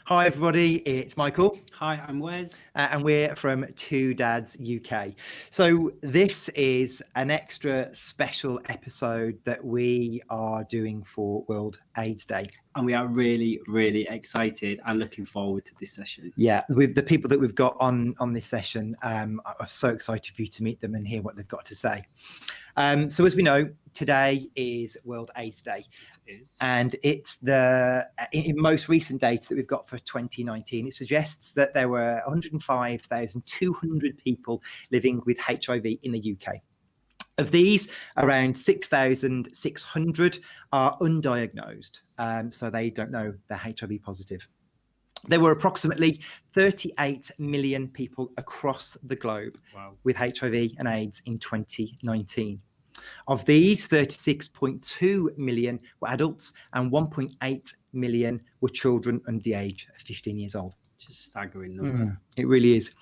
Hi everybody, it's Michael. Hi, I'm Wes. And we're from TwoDads UK. So this is an extra special episode that we are doing for World AIDS Day. And we are really, really excited and looking forward to this session. Yeah, with the people that we've got on this session, I'm so excited for you to meet them and hear what they've got to say. So as we know, today is World AIDS Day. It is. And it's in most recent data that we've got for 2019, it suggests that there were 105,200 people living with HIV in the UK. Of these, around 6,600 are undiagnosed, so they don't know they're HIV positive. There were approximately 38 million people across the globe with HIV and AIDS in 2019. Of these, 36.2 million were adults and 1.8 million were children under the age of 15 years old. Just staggering number. It really is.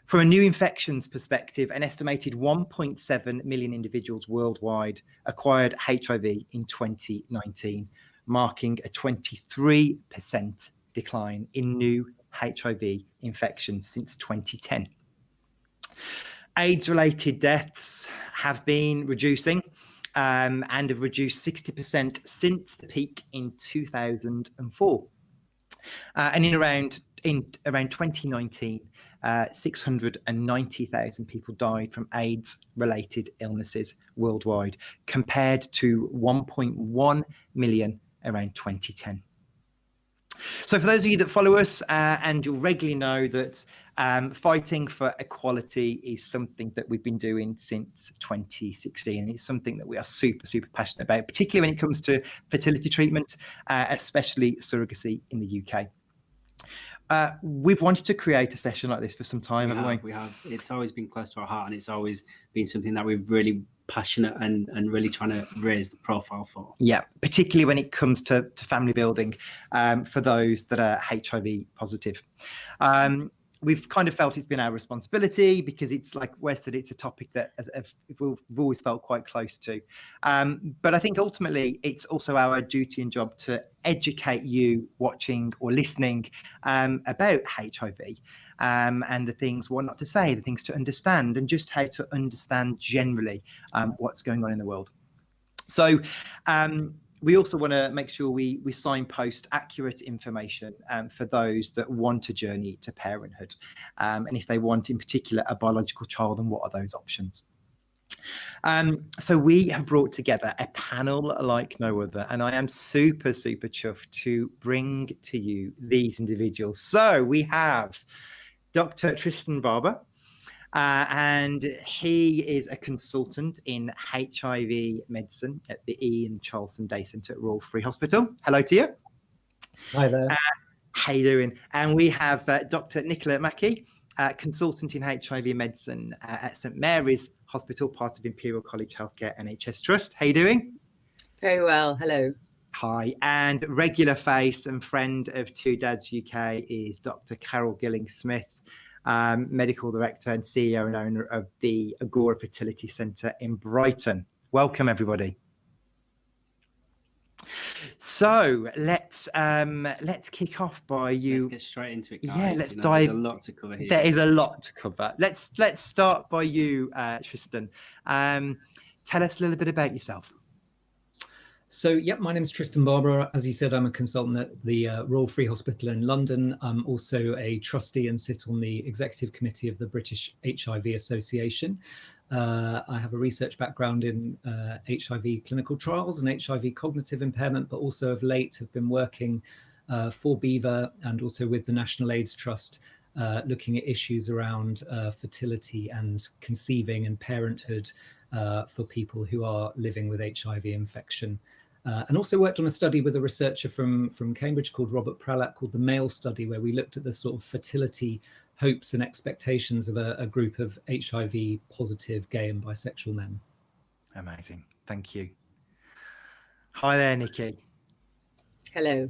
From a new infections perspective, an estimated 1.7 million individuals worldwide acquired HIV in 2019, marking a 23% decline in new HIV infections since 2010. AIDS-related deaths have been reducing and have reduced 60% since the peak in 2004. And in around 2019, 690,000 people died from AIDS-related illnesses worldwide, compared to 1.1 million around 2010. So for those of you that follow us and you'll regularly know that fighting for equality is something that we've been doing since 2016. And it's something that we are super, super passionate about, particularly when it comes to fertility treatment, especially surrogacy in the UK. We've wanted to create a session like this for some time, haven't we? We have. It's always been close to our heart, and it's always been something that we've really passionate and really trying to raise the profile for. Yeah, particularly when it comes to family building for those that are HIV positive. We've kind of felt it's been our responsibility because it's, like Wes said, it's a topic that we've always felt quite close to. But I think ultimately it's also our duty and job to educate you watching or listening about HIV and the things, what not to say, the things to understand, and just how to understand generally what's going on in the world. So we also want to make sure we signpost accurate information for those that want a journey to parenthood. And if they want, in particular, a biological child, and what are those options? So we have brought together a panel like no other, and I am super, super chuffed to bring to you these individuals. So we have Dr Tristan Barber, and he is a consultant in HIV medicine at the Charleson Day Centre at Royal Free Hospital. Hello to you. Hi there. How you doing? And we have Dr Nicola Mackie, consultant in HIV medicine at St Mary's Hospital, part of Imperial College Healthcare NHS Trust. How you doing? Very well. Hello. Hi. And regular face and friend of TwoDads UK is Dr Carole Gilling-Smith, medical director and CEO and owner of the Agora Fertility Centre in Brighton. Welcome, everybody. So let's kick off by you. Let's get straight into it, guys. Yeah, let's dive. There's a lot to cover here. There is a lot to cover. Let's start by you, Tristan. Tell us a little bit about yourself. So, yep, my name is Tristan Barber. As you said, I'm a consultant at the Royal Free Hospital in London. I'm also a trustee and sit on the executive committee of the British HIV Association. I have a research background in HIV clinical trials and HIV cognitive impairment, but also of late have been working for BEVA and also with the National AIDS Trust, looking at issues around fertility and conceiving and parenthood for people who are living with HIV infection. And also worked on a study with a researcher from Cambridge called Robert Pralat called the Male Study, where we looked at the sort of fertility hopes and expectations of a group of HIV positive gay and bisexual men. Amazing. Thank you. Hi there, Nikki. Hello.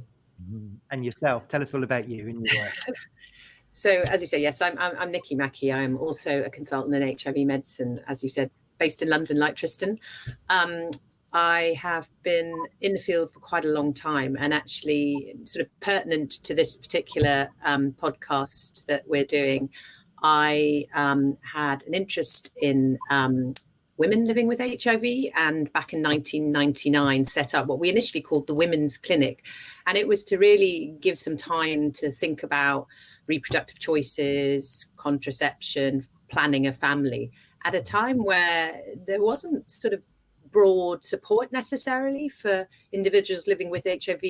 And yourself. Tell us all about you and your work. So, as you say, yes, I'm Nikki Mackey. I'm also a consultant in HIV medicine, as you said, based in London, like Tristan. I have been in the field for quite a long time, and actually sort of pertinent to this particular podcast that we're doing, I had an interest in women living with HIV, and back in 1999 set up what we initially called the Women's Clinic. And it was to really give some time to think about reproductive choices, contraception, planning a family at a time where there wasn't sort of broad support necessarily for individuals living with HIV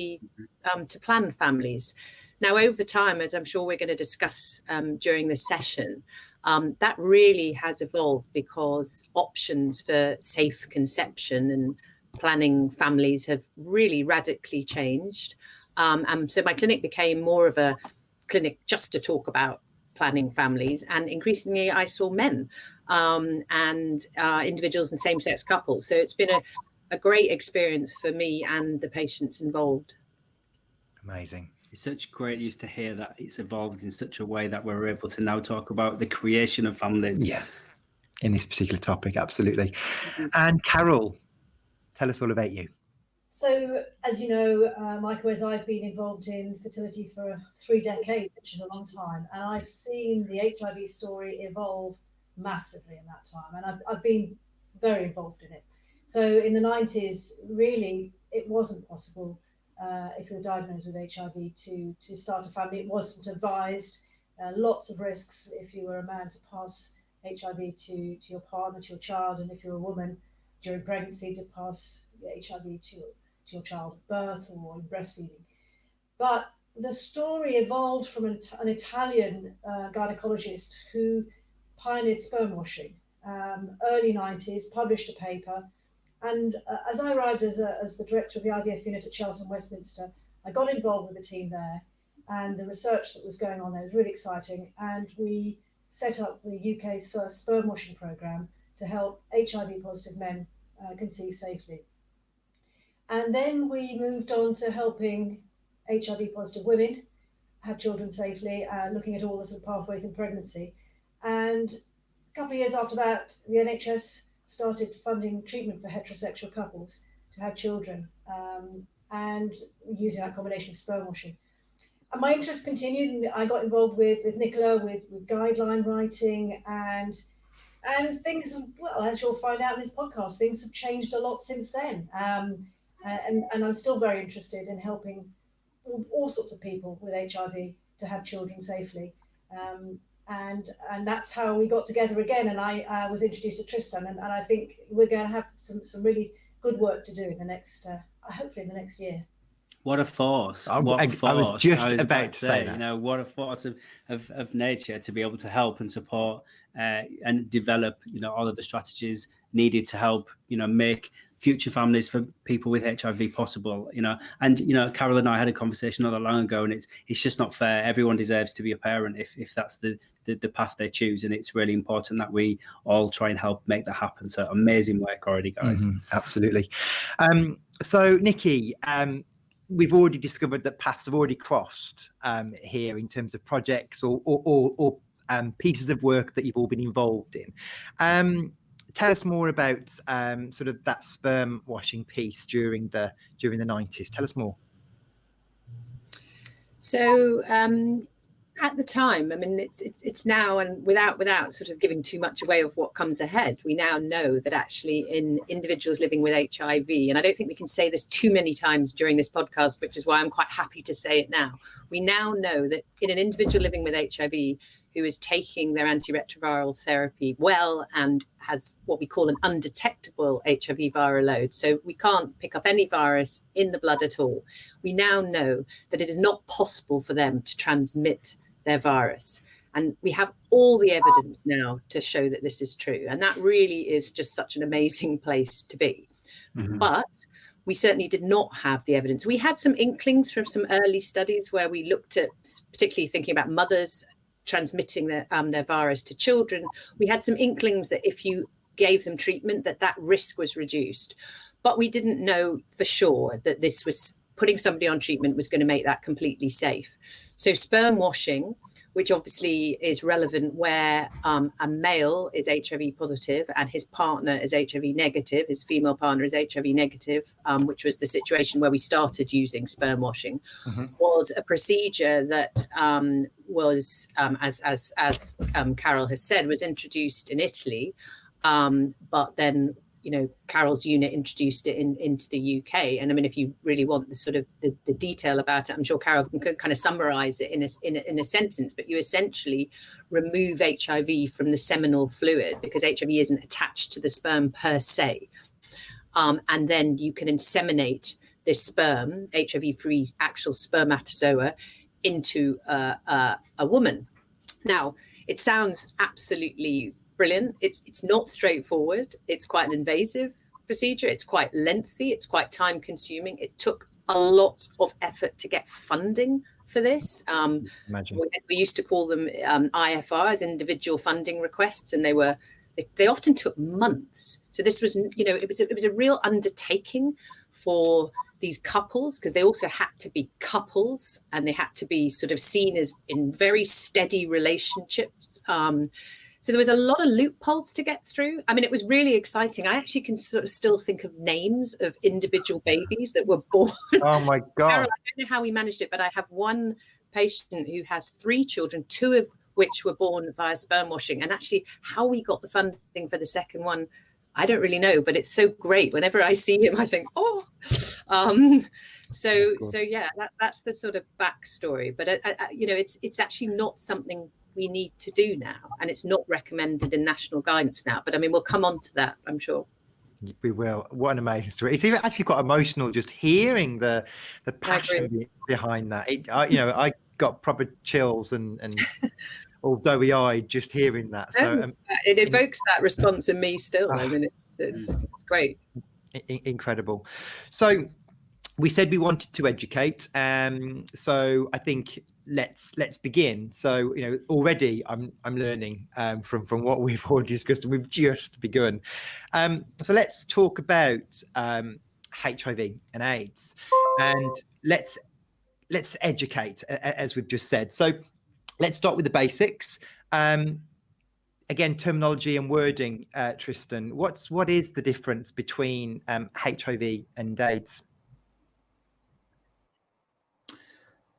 to plan families. Now, over time, as I'm sure we're going to discuss during this session, that really has evolved because options for safe conception and planning families have really radically changed. And so my clinic became more of a clinic just to talk about planning families, and increasingly I saw men and individuals and same-sex couples. So it's been a great experience for me and the patients involved. Amazing. It's such great news to hear that it's evolved in such a way that we're able to now talk about the creation of families. Yeah, in this particular topic, absolutely. And Carole, tell us all about you. So, as you know, Michael, as I've been involved in fertility for 3 decades, which is a long time, and I've seen the HIV story evolve massively in that time, and I've been very involved in it. So in the 90s, really, it wasn't possible if you were diagnosed with HIV to start a family. It wasn't advised. Lots of risks if you were a man to pass HIV to your partner, to your child, and if you're a woman during pregnancy to pass HIV to your child at birth or in breastfeeding. But the story evolved from an Italian gynecologist who pioneered sperm washing, early 90s, published a paper. And as I arrived as the director of the IVF unit at Charleson, Westminster, I got involved with the team there, and the research that was going on there was really exciting. And we set up the UK's first sperm washing programme to help HIV positive men conceive safely. And then we moved on to helping HIV positive women have children safely, looking at all the sort of pathways in pregnancy. And a couple of years after that, the NHS started funding treatment for heterosexual couples to have children, and using that combination of sperm washing. And my interest continued, and I got involved with Nicola, with guideline writing, and things, well, as you'll find out in this podcast, things have changed a lot since then. And I'm still very interested in helping all sorts of people with HIV to have children safely. And that's how we got together again. And I was introduced to Tristan, and I think we're going to have some really good work to do in the next, hopefully in the next year. What a force! I was just about to say that. You know, what a force of nature to be able to help and support and develop, you know, all of the strategies needed to help, you know, make future families for people with HIV possible, you know. And, you know, Carole and I had a conversation not that long ago, and it's just not fair. Everyone deserves to be a parent if that's the path they choose. And it's really important that we all try and help make that happen. So amazing work already, guys. Absolutely. So Nikki, we've already discovered that paths have already crossed here in terms of projects or pieces of work that you've all been involved in. Tell us more about sort of that sperm washing piece during the 90s. Tell us more. So at the time, I mean, it's now, and without sort of giving too much away of what comes ahead, we now know that actually in individuals living with HIV, and I don't think we can say this too many times during this podcast, which is why I'm quite happy to say it now. We now know that in an individual living with HIV who is taking their antiretroviral therapy well and has what we call an undetectable HIV viral load, so we can't pick up any virus in the blood at all, we now know that it is not possible for them to transmit their virus. And we have all the evidence now to show that this is true. And that really is just such an amazing place to be. But we certainly did not have the evidence. We had some inklings from some early studies where we looked at, particularly thinking about mothers transmitting their virus to children. We had some inklings that if you gave them treatment, that risk was reduced. But we didn't know for sure that this was putting somebody on treatment was going to make that completely safe. So sperm washing which obviously is relevant where a male is HIV positive and his partner is HIV negative, his female partner is HIV negative, which was the situation where we started using sperm washing, was a procedure that was, as Carole has said, was introduced in Italy, but then Carole's unit introduced it into the UK. And I mean, if you really want the sort of the detail about it, I'm sure Carole can kind of summarize it in a sentence, but you essentially remove HIV from the seminal fluid because HIV isn't attached to the sperm per se. And then you can inseminate this sperm, HIV-free actual spermatozoa, into a woman. Now, it sounds absolutely brilliant. It's not straightforward. It's quite an invasive procedure. It's quite lengthy. It's quite time consuming. It took a lot of effort to get funding for this. Imagine. We used to call them IFRs, individual funding requests, and they often took months. So this was, it was a real undertaking for these couples, because they also had to be couples and they had to be sort of seen as in very steady relationships. So there was a lot of loopholes to get through. I mean, it was really exciting. I actually can sort of still think of names of individual babies that were born. Oh my God. Carole, I don't know how we managed it, but I have one patient who has 3 children, 2 of which were born via sperm washing. And actually how we got the funding for the second one, I don't really know, but it's so great. Whenever I see him, I think, so yeah, that's the sort of backstory. But it's actually not something we need to do now, and it's not recommended in national guidance now. But I mean, we'll come on to that, I'm sure. We will. What an amazing story! It's even actually quite emotional just hearing the passion behind that. I got proper chills and all doughy-eyed just hearing that. So it evokes that response in me still. I mean, it's great. Incredible. So we said we wanted to educate. So I think let's begin. So already I'm learning from what we've already discussed, and we've just begun. So let's talk about HIV and AIDS, and let's educate, as we've just said. So let's start with the basics. Again, terminology and wording, Tristan. What is the difference between HIV and AIDS?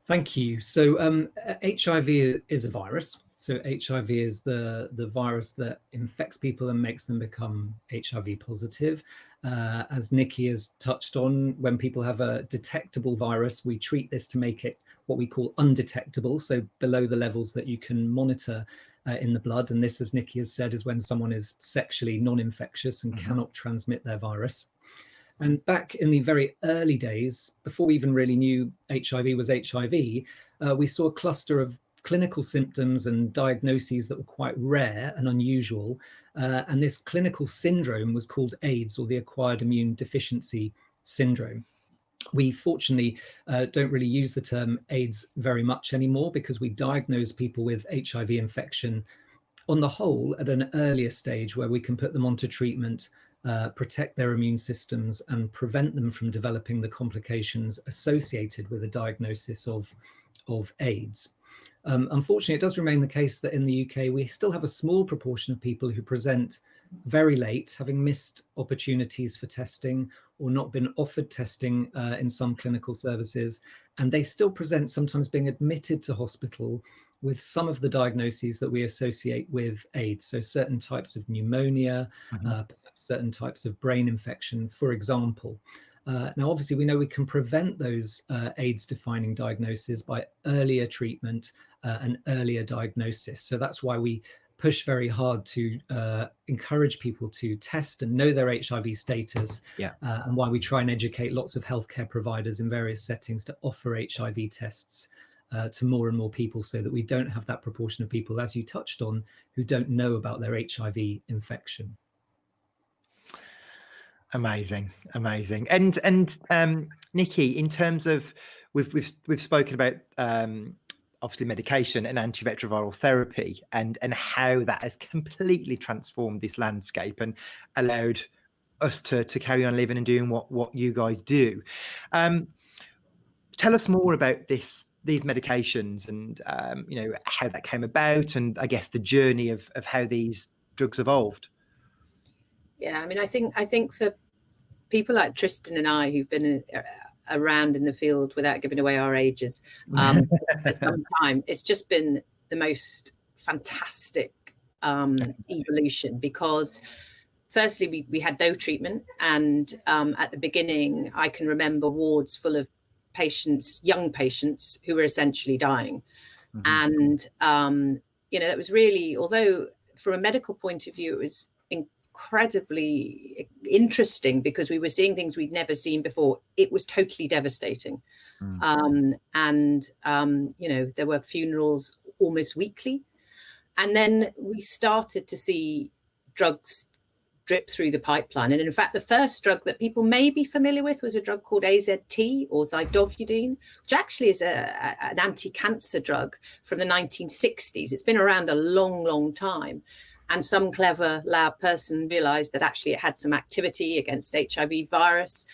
Thank you. So HIV is a virus. So HIV is the virus that infects people and makes them become HIV positive. As Nikki has touched on, when people have a detectable virus, we treat this to make it what we call undetectable, so below the levels that you can monitor in the blood. And this, as Nikki has said, is when someone is sexually non-infectious and cannot transmit their virus. And back in the very early days, before we even really knew HIV was HIV, we saw a cluster of clinical symptoms and diagnoses that were quite rare and unusual. And this clinical syndrome was called AIDS, or the acquired immune deficiency syndrome. We fortunately don't really use the term AIDS very much anymore, because we diagnose people with HIV infection on the whole at an earlier stage, where we can put them onto treatment, protect their immune systems and prevent them from developing the complications associated with a diagnosis of AIDS. Unfortunately, it does remain the case that in the UK, we still have a small proportion of people who present very late, having missed opportunities for testing or not been offered testing in some clinical services. And they still present, sometimes being admitted to hospital with some of the diagnoses that we associate with AIDS. So certain types of pneumonia, certain types of brain infection, for example. Now, obviously, we know we can prevent those AIDS-defining diagnoses by earlier treatment and earlier diagnosis. So that's why we push very hard to encourage people to test and know their HIV status, and why we try and educate lots of healthcare providers in various settings to offer HIV tests to more and more people, so that we don't have that proportion of people, as you touched on, who don't know about their HIV infection. Amazing. And Nikki, in terms of we've spoken about obviously medication and antiretroviral therapy, and how that has completely transformed this landscape and allowed us to carry on living and doing what you guys do. Tell us more about this these medications and how that came about, and I guess the journey of how these drugs evolved. Yeah, I mean, I think for people like Tristan and I, who've been around in the field without giving away our ages for some time, it's just been the most fantastic evolution, because firstly we had no treatment, and at the beginning I can remember wards full of patients, young patients, who were essentially dying. And that was really, although from a medical point of view it was incredibly interesting because we were seeing things we'd never seen before, it was totally devastating. There were funerals almost weekly, and then we started to see drugs drip through the pipeline. And in fact, the first drug that people may be familiar with was a drug called AZT, or zidovudine, which actually is an anti-cancer drug from the 1960s. It's been around a long, long time. And some clever lab person realized that actually it had some activity against HIV virus.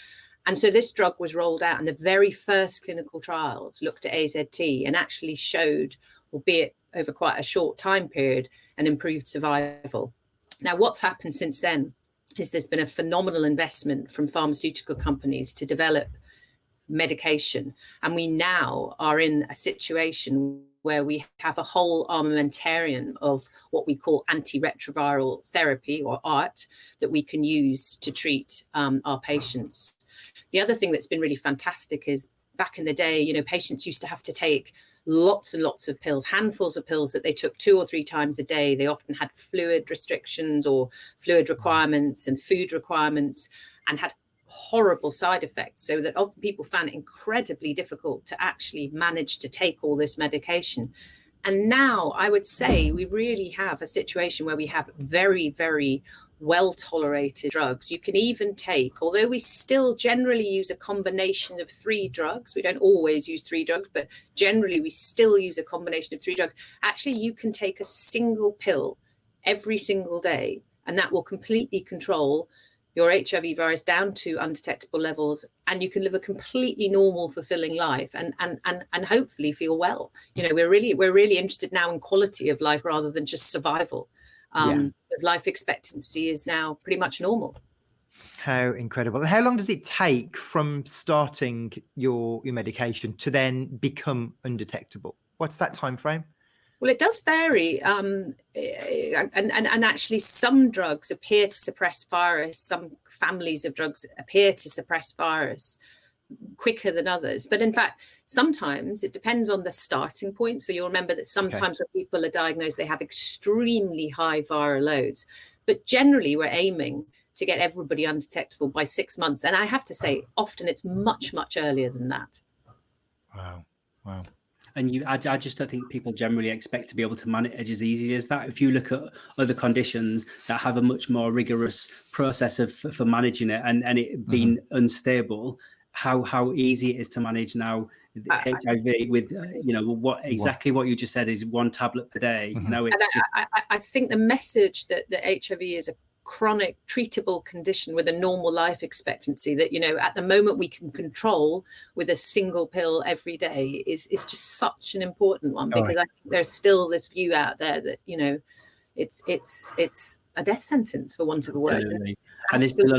And so this drug was rolled out, and the very first clinical trials looked at AZT and actually showed, albeit over quite a short time period, an improved survival. Now, what's happened since then is there's been a phenomenal investment from pharmaceutical companies to develop medication. And we now are in a situation where we have a whole armamentarium of what we call antiretroviral therapy, or ART, that we can use to treat our patients. The other thing that's been really fantastic is back in the day, patients used to have to take lots and lots of pills, handfuls of pills that they took 2 or 3 times a day. They often had fluid restrictions or fluid requirements and food requirements, and had horrible side effects, so that often people found it incredibly difficult to actually manage to take all this medication. And now I would say we really have a situation where we have very, very well tolerated drugs. You can even take, although we still generally use a combination of 3 drugs, we don't always use 3 drugs, but generally we still use a combination of 3 drugs. Actually, you can take a single pill every single day, and that will completely control your HIV virus down to undetectable levels, and you can live a completely normal, fulfilling life, and hopefully feel well. We're really interested now in quality of life rather than just survival. Because life expectancy is now pretty much normal. How incredible. How long does it take from starting your medication to then become undetectable? What's that time frame? Well, it does vary. And actually some drugs appear to suppress virus. Some families of drugs appear to suppress virus quicker than others. But in fact, sometimes it depends on the starting point. So you'll remember that sometimes when people are diagnosed, they have extremely high viral loads. But generally, we're aiming to get everybody undetectable by 6 months. And I have to say, often it's much, much earlier than that. Wow. And I just don't think people generally expect to be able to manage as easy as that. If you look at other conditions that have a much more rigorous process for managing it, and it being unstable, how easy it is to manage now HIV with what you just said is 1 tablet per day. I think the message that HIV is a chronic treatable condition with a normal life expectancy that at the moment we can control with a single pill every day is just such an important one, because I think there's still this view out there that it's a death sentence, for want of a word. And there's still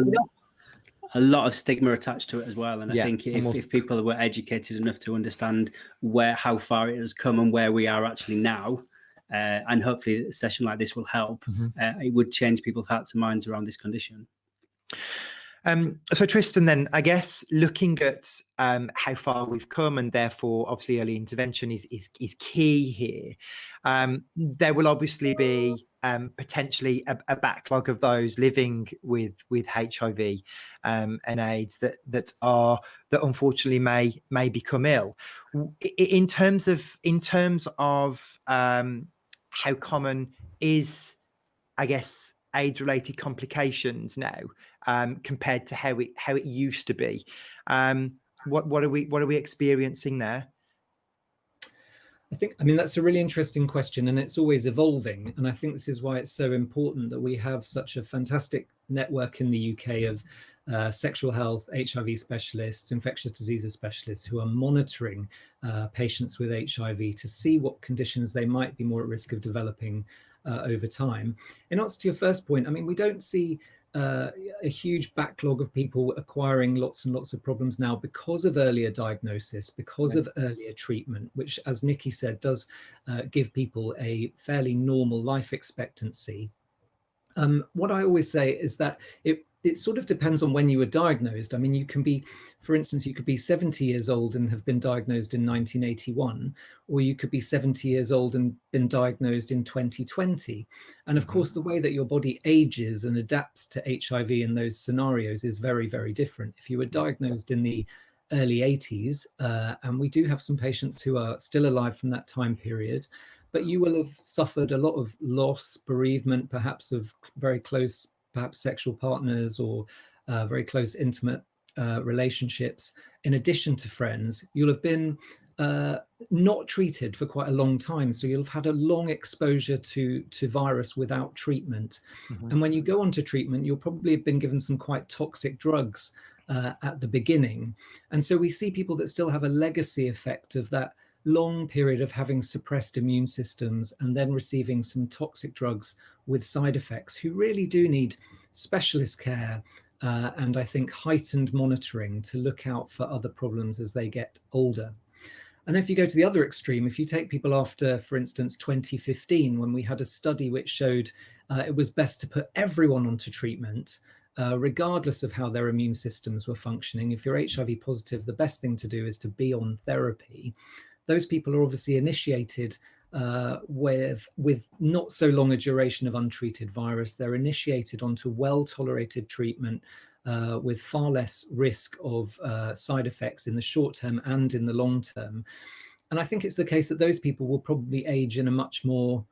a lot of stigma attached to it as well. And I think if people were educated enough to understand how far it has come and where we are actually now, and hopefully a session like this will help, it would change people's hearts and minds around this condition. So Tristan, then I guess looking at how far we've come, and therefore obviously early intervention is key here. There will obviously be potentially a backlog of those living with HIV and AIDS that unfortunately may become ill. In terms of how common is, I guess, AIDS-related complications now compared to how it used to be? What are we experiencing there? I mean, that's a really interesting question, and it's always evolving. And I think this is why it's so important that we have such a fantastic network in the UK of sexual health, HIV specialists, infectious diseases specialists who are monitoring patients with HIV to see what conditions they might be more at risk of developing over time. In answer to your first point, I mean, we don't see a huge backlog of people acquiring lots and lots of problems now because of earlier diagnosis, because of earlier treatment, which, as Nikki said, does give people a fairly normal life expectancy. What I always say is that it sort of depends on when you were diagnosed. I mean, you can be, for instance, you could be 70 years old and have been diagnosed in 1981, or you could be 70 years old and been diagnosed in 2020. And of course, the way that your body ages and adapts to HIV in those scenarios is very, very different. If you were diagnosed in the early 80s, and we do have some patients who are still alive from that time period, but you will have suffered a lot of loss, bereavement, perhaps of very close, perhaps sexual partners or very close intimate relationships. In addition to friends, you'll have been not treated for quite a long time. So you'll have had a long exposure to virus without treatment. And when you go on to treatment, you'll probably have been given some quite toxic drugs at the beginning. And so we see people that still have a legacy effect of that long period of having suppressed immune systems and then receiving some toxic drugs with side effects, who really do need specialist care and I think heightened monitoring to look out for other problems as they get older. And if you go to the other extreme, if you take people after, for instance, 2015, when we had a study which showed it was best to put everyone onto treatment, regardless of how their immune systems were functioning. If you're HIV positive, the best thing to do is to be on therapy. Those people are obviously initiated with not so long a duration of untreated virus. They're initiated onto well-tolerated treatment with far less risk of side effects in the short term and in the long term. And I think it's the case that those people will probably age in a much more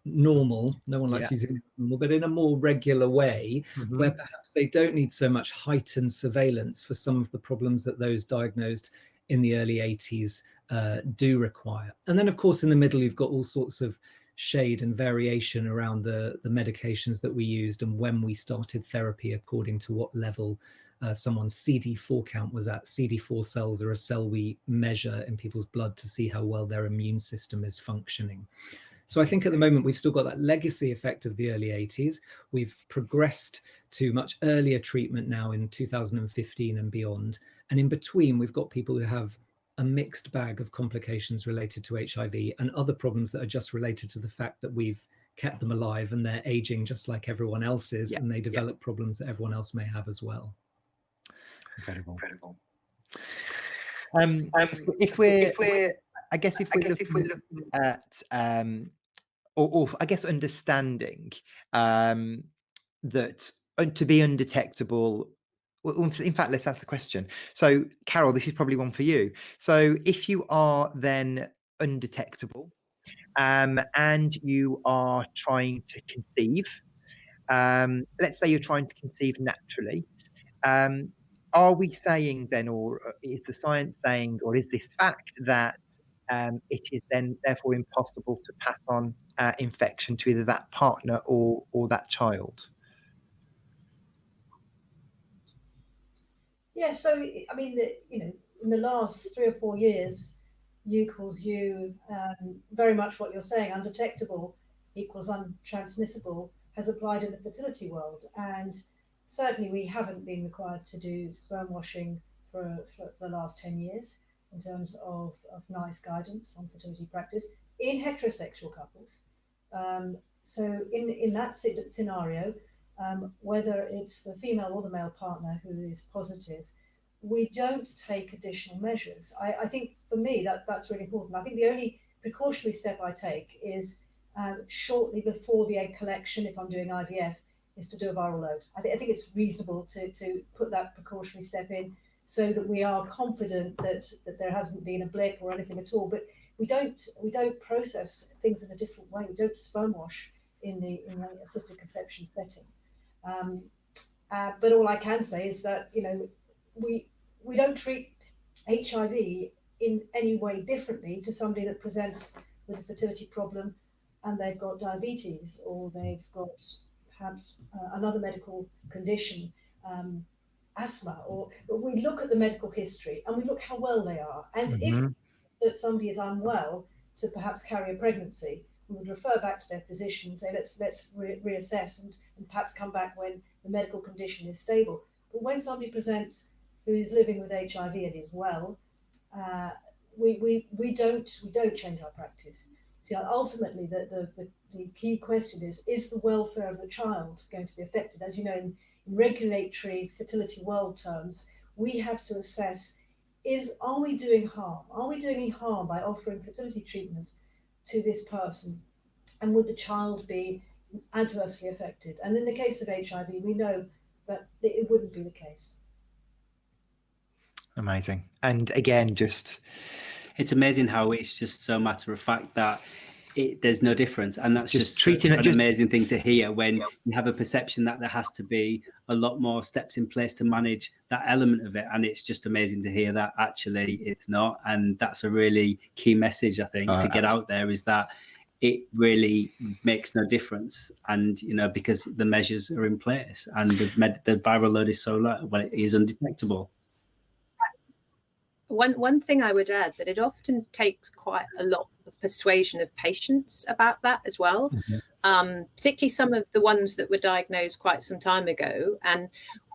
normal, no one likes using normal, but in a more regular way, where perhaps they don't need so much heightened surveillance for some of the problems that those diagnosed in the early 80s do require. And then, of course, in the middle, you've got all sorts of shade and variation around the medications that we used and when we started therapy, according to what level someone's CD4 count was at. CD4 cells are a cell we measure in people's blood to see how well their immune system is functioning. So I think at the moment, we've still got that legacy effect of the early 80s. We've progressed to much earlier treatment now in 2015 and beyond. And in between, we've got people who have a mixed bag of complications related to HIV and other problems that are just related to the fact that we've kept them alive and they're aging just like everyone else is, and they develop problems that everyone else may have as well. Incredible. If we're looking at or I guess understanding that to be undetectable. Well, in fact, let's ask the question. So, Carole, this is probably one for you. So, if you are then undetectable and you are trying to conceive, let's say you're trying to conceive naturally, are we saying then, or is the science saying, or is this fact that it is then therefore impossible to pass on infection to either that partner or that child? Yeah, so I mean, in the last 3 or 4 years, U equals U, very much what you're saying, undetectable equals untransmissible, has applied in the fertility world. And certainly we haven't been required to do sperm washing for the last 10 years in terms of NICE guidance on fertility practice in heterosexual couples. So in that scenario, whether it's the female or the male partner who is positive, we don't take additional measures. I think for me that's really important. I think the only precautionary step I take is shortly before the egg collection, if I'm doing IVF, is to do a viral load. I think it's reasonable to put that precautionary step in so that we are confident that there hasn't been a blip or anything at all. But we don't process things in a different way. We don't sperm wash in the assisted conception setting. But all I can say is that we don't treat HIV in any way differently to somebody that presents with a fertility problem and they've got diabetes or they've got perhaps another medical condition. asthma, or we look at the medical history and we look how well they are. And if that somebody is unwell to perhaps carry a pregnancy, we would refer back to their physician and say, let's reassess and perhaps come back when the medical condition is stable. But when somebody presents who is living with HIV and is well, we don't change our practice. See, ultimately, the key question is the welfare of the child going to be affected? As you know, in regulatory fertility world terms, we have to assess, are we doing harm? Are we doing any harm by offering fertility treatment to this person? And would the child be adversely affected? And in the case of HIV, we know that it wouldn't be the case. Amazing. And again, it's amazing how it's just so matter of fact that there's no difference, and that's just treating an amazing thing to hear when you have a perception that there has to be a lot more steps in place to manage that element of it, and it's just amazing to hear that actually it's not. And that's a really key message, I think, to get out there, is that it really makes no difference, and because the measures are in place and the viral load is so low, well, it is undetectable. One thing I would add, that it often takes quite a lot of persuasion of patients about that as well, particularly some of the ones that were diagnosed quite some time ago. And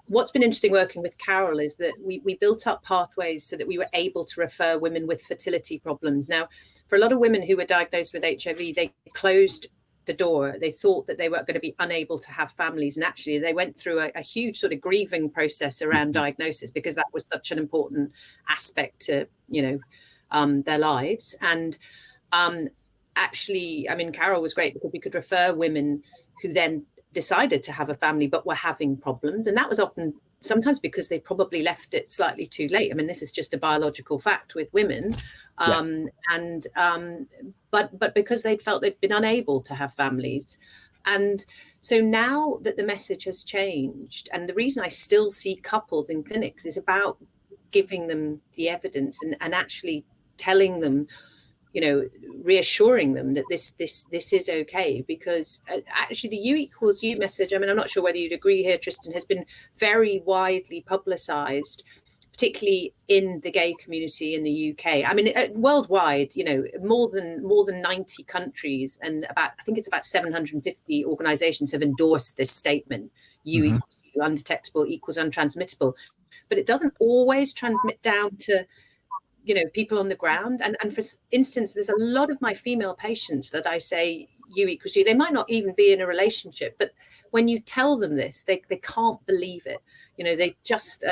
what's been interesting working with Carole is that we built up pathways so that we were able to refer women with fertility problems. Now, for a lot of women who were diagnosed with HIV, they closed the door. They thought that they were going to be unable to have families, and actually they went through a huge sort of grieving process around diagnosis, because that was such an important aspect to their lives. And actually, I mean, Carole was great because we could refer women who then decided to have a family but were having problems, and that was often sometimes because they probably left it slightly too late. I mean, this is just a biological fact with women, but because they'd felt they'd been unable to have families. And so now that the message has changed, and the reason I still see couples in clinics is about giving them the evidence and actually telling them, reassuring them that this is okay, because actually the U=U message, I mean, I'm not sure whether you'd agree here, Tristan, has been very widely publicized, particularly in the gay community in the UK. I mean, worldwide, more than 90 countries and I think it's about 750 organizations have endorsed this statement, U=U, undetectable equals untransmittable. But it doesn't always transmit down to people on the ground. And for instance, there's a lot of my female patients that I say U=U. They might not even be in a relationship, but when you tell them this, they can't believe it. They just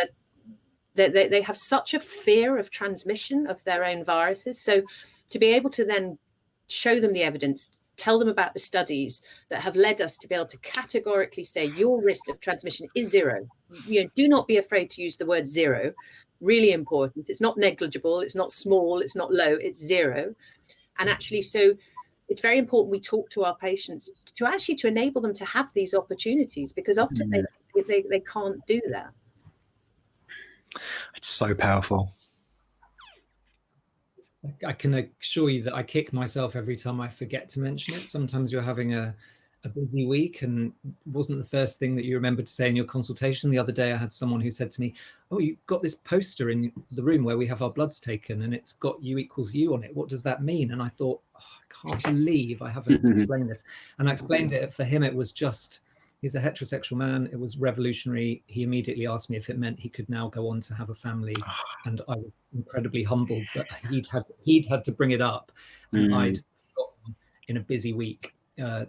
they have such a fear of transmission of their own viruses. So to be able to then show them the evidence, tell them about the studies that have led us to be able to categorically say your risk of transmission is zero. Do not be afraid to use the word zero. Really important. It's not negligible, it's not small, it's not low, it's zero. And actually, so it's very important we talk to our patients to enable them to have these opportunities, because often they can't do that. It's so powerful. I can assure you that I kick myself every time I forget to mention it. Sometimes you're having a busy week and it wasn't the first thing that you remembered to say in your consultation. The other day I had someone who said to me, "Oh, you've got this poster in the room where we have our bloods taken and it's got U=U on it. What does that mean?" And I thought, I can't believe I haven't explained this. And I explained it. For him, it was just, he's a heterosexual man. It was revolutionary. He immediately asked me if it meant he could now go on to have a family. And I was incredibly humbled that he'd had to bring it up, and I'd forgotten in a busy week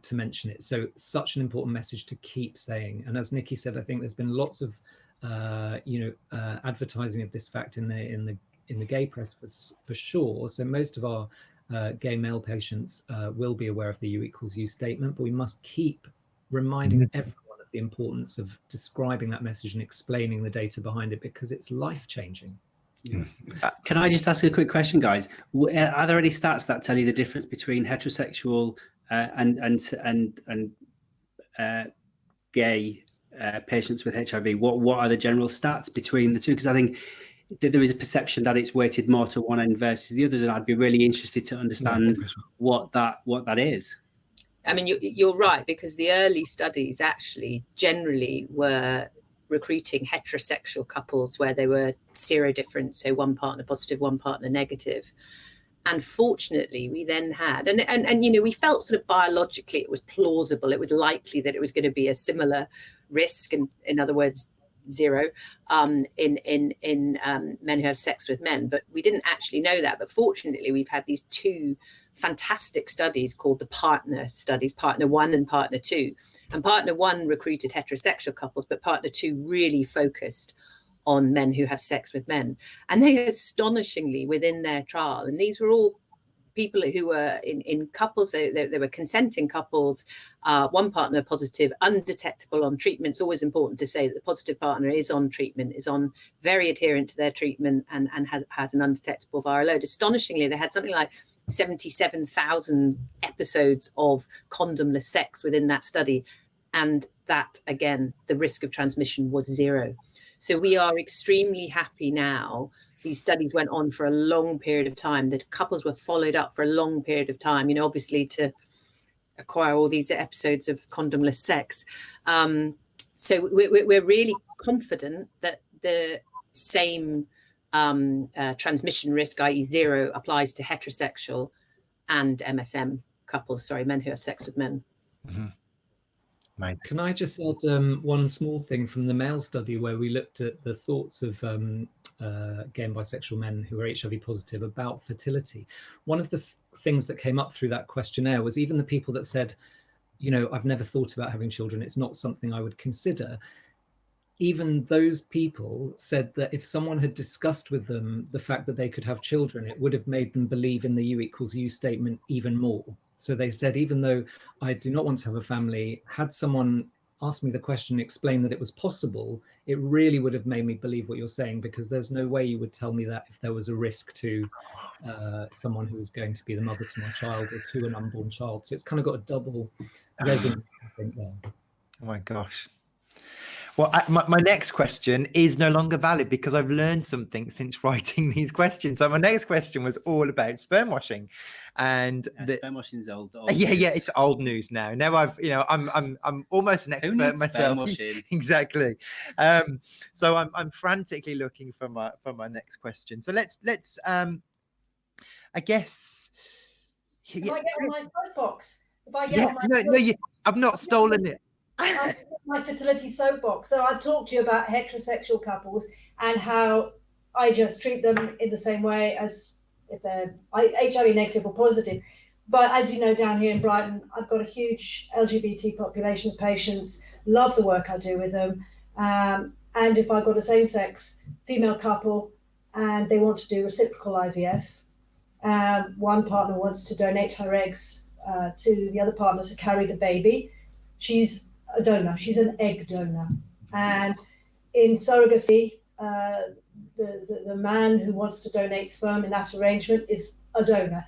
to mention it. So such an important message to keep saying. And as Nikki said, I think there's been lots of advertising of this fact in the gay press for sure. So most of our gay male patients will be aware of the U=U statement, but we must keep reminding everyone of the importance of describing that message and explaining the data behind it, because it's life-changing. Can I just ask a quick question, guys? Are there any stats that tell you the difference between heterosexual and gay patients with HIV? What are the general stats between the two? Because I think there is a perception that it's weighted more to one end versus the others, and I'd be really interested to understand what that is. I mean, you're right, because the early studies actually generally were recruiting heterosexual couples where they were serodifferent, so one partner positive, one partner negative. And fortunately, we then had, and you know, we felt sort of biologically it was plausible, it was likely that it was going to be a similar risk, and in other words, zero in men who have sex with men. But we didn't actually know that. But fortunately, we've had these two fantastic studies called the partner studies, partner 1 and partner 2. And partner 1 recruited heterosexual couples, but partner 2 really focused on men who have sex with men. And they astonishingly, within their trial, and these were all people who were in couples, they were consenting couples, one partner positive, undetectable on treatment. It's always important to say that the positive partner is on treatment, is on very adherent to their treatment, and has an undetectable viral load. Astonishingly, they had something like 77,000 episodes of condomless sex within that study. And that, again, the risk of transmission was 0. So we are extremely happy now. These studies went on for a long period of time. The couples were followed up for a long period of time, you know, obviously to acquire all these episodes of condomless sex. So we're really confident that the same transmission risk, i.e. 0, applies to heterosexual and MSM couples, men who have sex with men. Mm-hmm. Can I just add one small thing from the male study where we looked at the thoughts of gay and bisexual men who were HIV positive about fertility? One of the things that came up through that questionnaire was even the people that said, you know, I've never thought about having children, it's not something I would consider. Even those people said that if someone had discussed with them the fact that they could have children, it would have made them believe in the U equals U statement even more. So they said, even though I do not want to have a family, had someone asked me the question, explain that it was possible, it really would have made me believe what you're saying, because there's no way you would tell me that if there was a risk to someone who was going to be the mother to my child or to an unborn child. So it's kind of got a double resonance, I think, there. Oh my gosh. Well, my next question is no longer valid because I've learned something since writing these questions. So my next question was all about sperm washing, and sperm washing is old yeah, news. it's old news now. Now I'm almost an expert myself. Sperm washing? Exactly. So I'm frantically looking for my next question. So let's I guess. If I get on my soapbox, I've not stolen it. My fertility soapbox. So I've talked to you about heterosexual couples and how I just treat them in the same way as if they're HIV negative or positive. But as you know, down here in Brighton, I've got a huge LGBT population of patients, love the work I do with them. And if I've got a same-sex female couple and they want to do reciprocal IVF, one partner wants to donate her eggs to the other partner to carry the baby. She's a donor. She's an egg donor. And in surrogacy, the man who wants to donate sperm in that arrangement is a donor.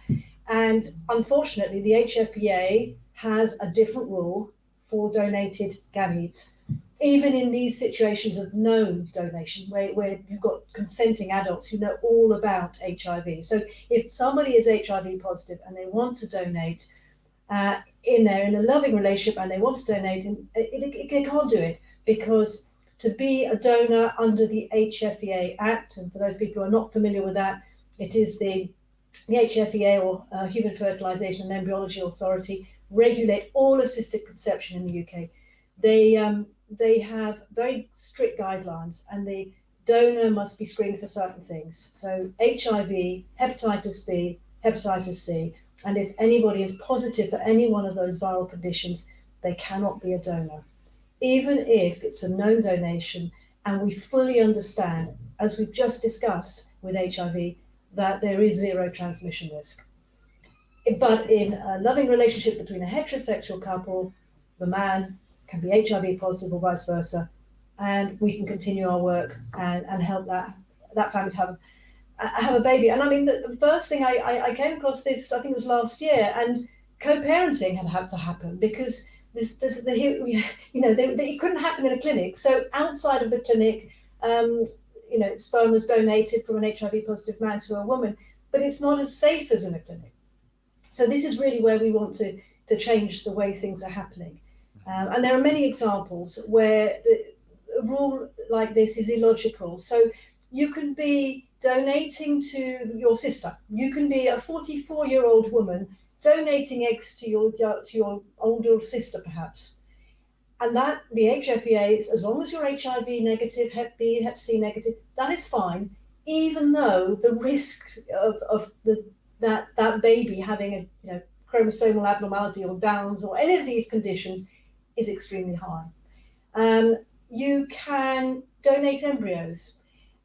And unfortunately, the HFEA has a different rule for donated gametes, even in these situations of known donation, where you've got consenting adults who know all about HIV. So if somebody is HIV positive and they want to donate, in a loving relationship and they want to donate, and they can't do it, because to be a donor under the HFEA Act, and for those people who are not familiar with that, it is the HFEA, or Human Fertilisation and Embryology Authority, regulate all assisted conception in the UK. They have very strict guidelines, and the donor must be screened for certain things. So HIV, hepatitis B, hepatitis C, and if anybody is positive for any one of those viral conditions, they cannot be a donor, even if it's a known donation. And we fully understand, as we've just discussed with HIV, that there is 0 transmission risk. But in a loving relationship between a heterosexual couple, the man can be HIV positive or vice versa, and we can continue our work and help that family to have a baby. And I mean, the first thing I came across this, I think it was last year, and co-parenting had to happen, because it couldn't happen in a clinic. So outside of the clinic, sperm was donated from an HIV positive man to a woman, but it's not as safe as in a clinic. So this is really where we want to change the way things are happening. And there are many examples where a rule like this is illogical. So you can be donating to your sister. You can be a 44-year-old woman donating eggs to your older sister, perhaps. And that the HFEA, as long as you're HIV negative, Hep B, Hep C negative, that is fine, even though the risk of that baby having a chromosomal abnormality or Downs or any of these conditions is extremely high. You can donate embryos.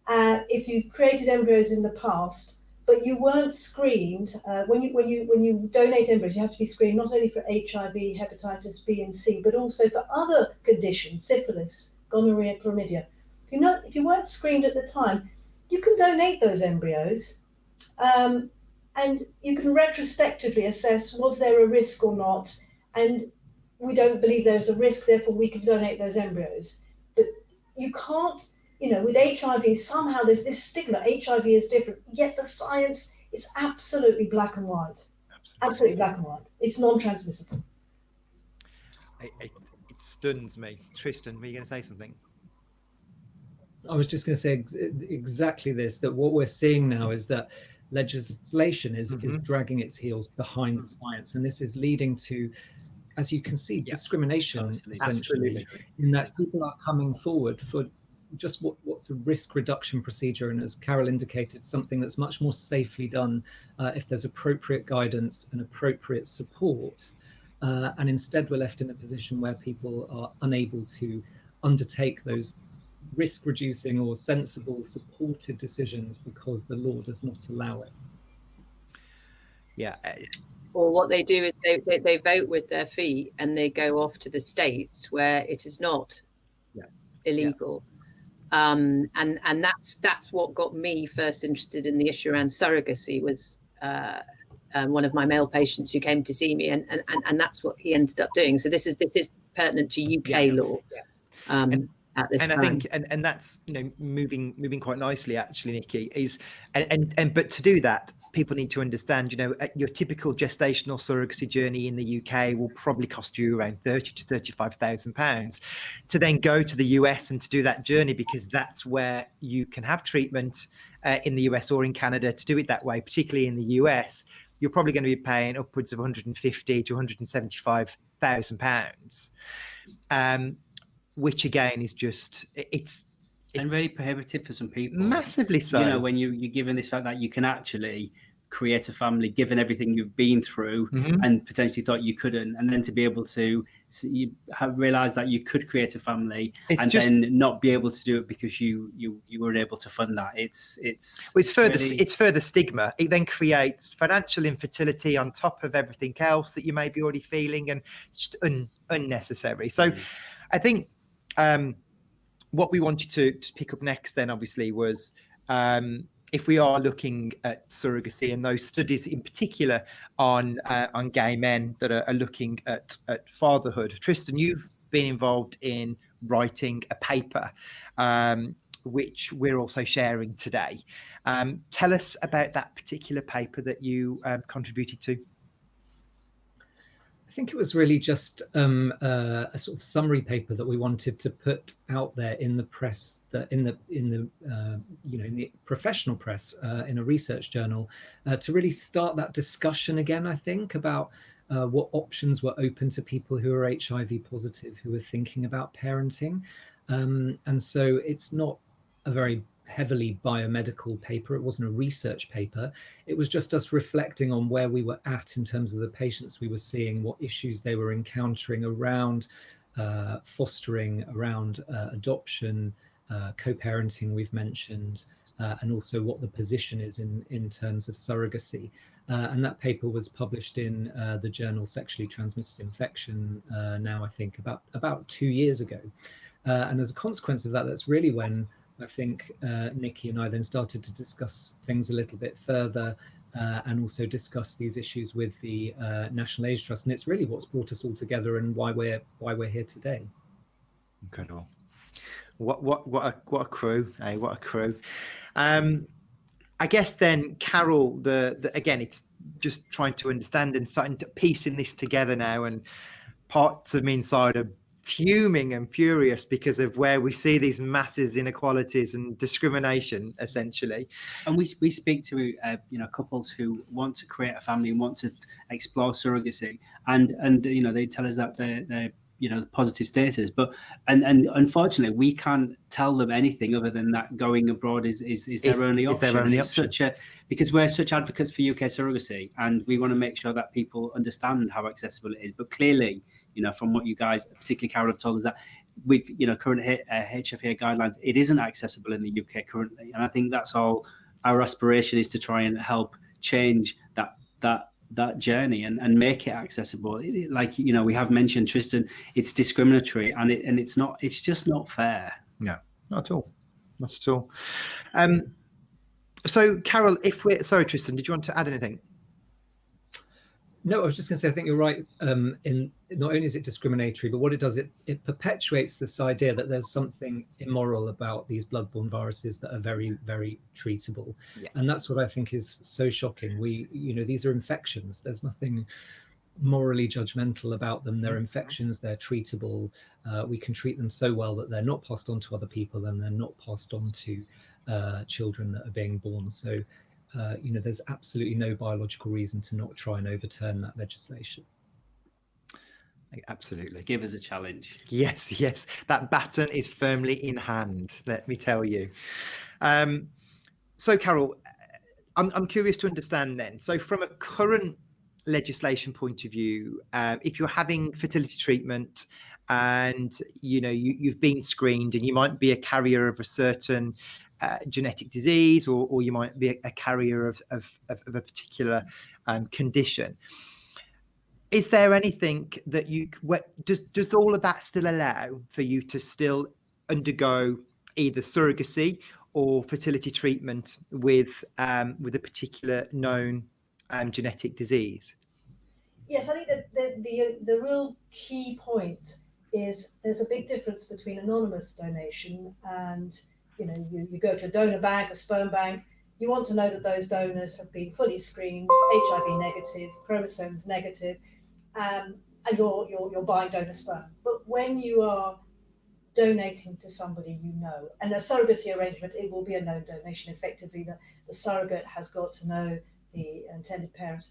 If you've created embryos in the past, but you weren't screened, when you donate embryos, you have to be screened not only for HIV, hepatitis B and C, but also for other conditions, syphilis, gonorrhea, chlamydia. If you weren't screened at the time, you can donate those embryos, and you can retrospectively assess, was there a risk or not? And we don't believe there's a risk, therefore we can donate those embryos. But you can't, with HIV, somehow there's this stigma, HIV is different, yet the science is absolutely black and white. Absolutely black and white. It's non-transmissible. It stuns me. Tristan, were you going to say something? I was just going to say exactly this, that what we're seeing now is that legislation is dragging its heels behind the science. And this is leading to, as you can see, discrimination, essentially, in that people are coming forward for just what's a risk reduction procedure, and as Carole indicated, something that's much more safely done if there's appropriate guidance and appropriate support. And instead we're left in a position where people are unable to undertake those risk reducing or sensible supported decisions because the law does not allow it. Yeah. Or what they do is they vote with their feet and they go off to the States where it is not illegal. And that's what got me first interested in the issue around surrogacy. Was one of my male patients who came to see me, and that's what he ended up doing. So this is pertinent to UK law at this time. I think and that's moving quite nicely actually, Nikki, is and but to do that, people need to understand, your typical gestational surrogacy journey in the UK will probably cost you around £30,000 to £35,000 to then go to the US and to do that journey, because that's where you can have treatment in the US or in Canada. To do it that way, particularly in the US, you're probably going to be paying upwards of £150,000 to £175,000, which again is just and very prohibitive for some people. Massively so. When you're given this fact that you can actually create a family, given everything you've been through and potentially thought you couldn't, and then to be able to realize that you could create a family then not be able to do it because you weren't able to fund that. It's further stigma. It then creates financial infertility on top of everything else that you may be already feeling, and it's just unnecessary. So I think what we wanted to pick up next then obviously was if we are looking at surrogacy and those studies in particular on gay men that are looking at fatherhood. Tristan, you've been involved in writing a paper which we're also sharing today. Tell us about that particular paper that you contributed to. I think it was really just a sort of summary paper that we wanted to put out there in the press, in the professional press, in a research journal, to really start that discussion again. I think about what options were open to people who are HIV positive, who were thinking about parenting, and so it's not a very heavily biomedical paper. It wasn't a research paper. It was just us reflecting on where we were at in terms of the patients we were seeing, what issues they were encountering around fostering, around adoption, co-parenting we've mentioned, and also what the position is in terms of surrogacy. And that paper was published in the journal Sexually Transmitted Infection now, I think, about 2 years ago. And as a consequence of that, that's really when I think Nikki and I then started to discuss things a little bit further, and also discuss these issues with the National AIDS Trust, and it's really what's brought us all together and why we're here today. Incredible! What a crew! Hey, what a crew! I guess then, Carole, again, it's just trying to understand and starting to piecing this together now, and parts of me inside are fuming and furious because of where we see these massive inequalities and discrimination, essentially. And we speak to couples who want to create a family and want to explore surrogacy, and they tell us that they're positive status, but and unfortunately we can't tell them anything other than that going abroad is their only option. Because we're such advocates for UK surrogacy, and we want to make sure that people understand how accessible it is. But clearly, from what you guys, particularly Carole, have told us, that with current HFA guidelines, it isn't accessible in the UK currently, and I think that's all our aspiration is, to try and help change that journey and make it accessible. Like we have mentioned, Tristan, it's discriminatory, and it's just not fair. No, not at all. Not at all. So Carole, sorry, Tristan, did you want to add anything? No, I was just going to say, I think you're right. In not only is it discriminatory, but what it does, it perpetuates this idea that there's something immoral about these bloodborne viruses that are very, very treatable. Yeah. And that's what I think is so shocking. These are infections. There's nothing morally judgmental about them. They're infections, they're treatable. We can treat them so well that they're not passed on to other people, and they're not passed on to children that are being born. So there's absolutely no biological reason to not try and overturn that legislation. Absolutely. Give us a challenge. Yes. That baton is firmly in hand, let me tell you. So Carole, I'm curious to understand then. So from a current legislation point of view, if you're having fertility treatment and you've been screened and you might be a carrier of a certain genetic disease, or you might be a carrier of a particular condition, is there anything that does all of that still allow for you to still undergo either surrogacy or fertility treatment with a particular known genetic disease? Yes, I think that the real key point is there's a big difference between anonymous donation and you go to a donor bank, a sperm bank. You want to know that those donors have been fully screened, HIV negative, chromosomes negative, and you're buying donor sperm. But when you are donating to somebody and a surrogacy arrangement, it will be a known donation. Effectively, the surrogate has got to know the intended parent.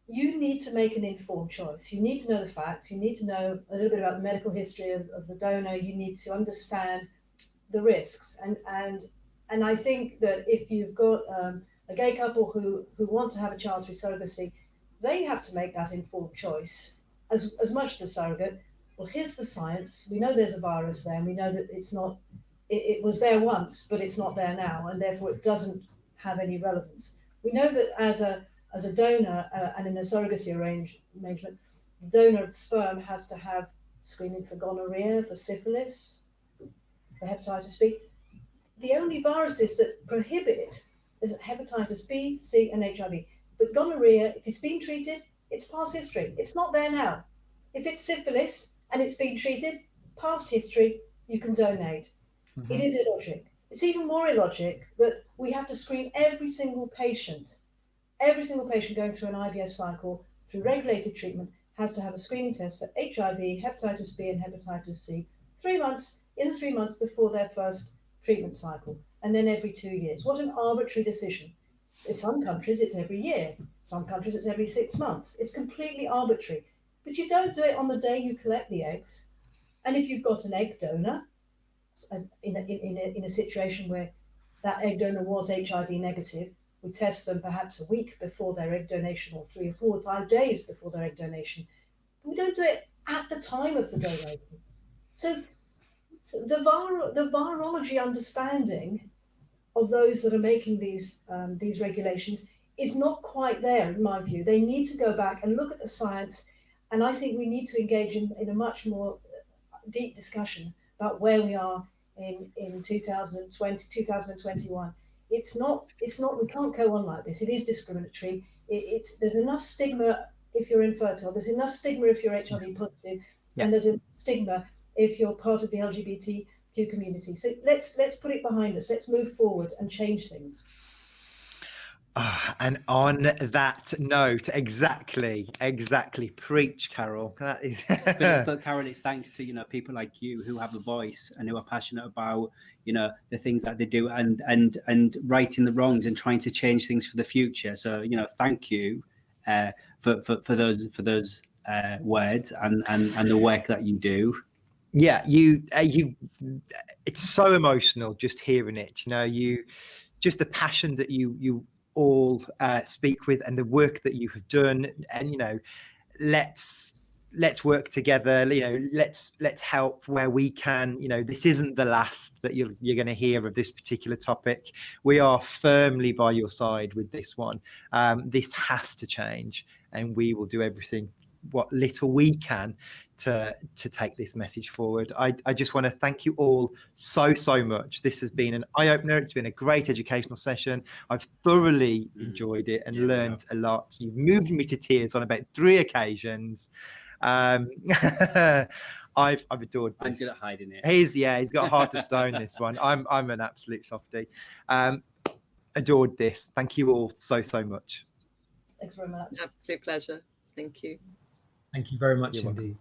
You need to make an informed choice. You need to know the facts. You need to know a little bit about the medical history of the donor. You need to understand the risks. And I think that if you've got a gay couple who want to have a child through surrogacy, they have to make that informed choice as much as the surrogate. Well, here's the science. We know there's a virus there, and we know that it was there once, but it's not there now, and therefore it doesn't have any relevance. We know that as a donor and in a surrogacy arrangement, the donor of sperm has to have screening for gonorrhea, for syphilis, for hepatitis B. The only viruses that prohibit it is hepatitis B, C, and HIV. But gonorrhea, if it's been treated, it's past history. It's not there now. If it's syphilis and it's been treated, past history, you can donate. Mm-hmm. It is illogic. It's even more illogic that we have to screen every single patient going through an IVF cycle through regulated treatment has to have a screening test for HIV, hepatitis B, and hepatitis C 3 months before their first treatment cycle, and then every 2 years. What an arbitrary decision. In some countries, it's every year. Some countries, it's every 6 months. It's completely arbitrary. But you don't do it on the day you collect the eggs. And if you've got an egg donor, in a situation where that egg donor was HIV negative, we test them perhaps a week before their egg donation, or 3 or 4 or 5 days before their egg donation. But we don't do it at the time of the donation. So the virology understanding of those that are making these regulations is not quite there, in my view. They need to go back and look at the science, and I think we need to engage in a much more deep discussion about where we are in 2020, 2021. It's not, we can't go on like this. It is discriminatory. There's enough stigma if you're infertile. There's enough stigma if you're HIV positive, and there's a stigma if you're part of the LGBTQ community. So let's put it behind us. Let's move forward and change things. And on that note, exactly, preach, Carole. That is but Carole, it's thanks to people like you who have a voice and who are passionate about the things that they do and righting the wrongs and trying to change things for the future. So thank you for those words and the work that you do. Yeah, you it's so emotional just hearing it. Just the passion that you all speak with and the work that you have done, and let's work together. Let's help where we can. This isn't the last that you're going to hear of this particular topic. We are firmly by your side with this one. This has to change, and we will do everything what little we can to take this message forward. I just want to thank you all so much. This has been an eye-opener. It's been a great educational session. I've thoroughly enjoyed it and learned a lot. You've moved me to tears on about 3 occasions. I've adored this. I'm good at hiding it. He's got a heart of stone, this one. I'm an absolute softie. Adored this. Thank you all so much. Thanks very much. Absolute pleasure. Thank you. Thank you very much You're welcome. indeed.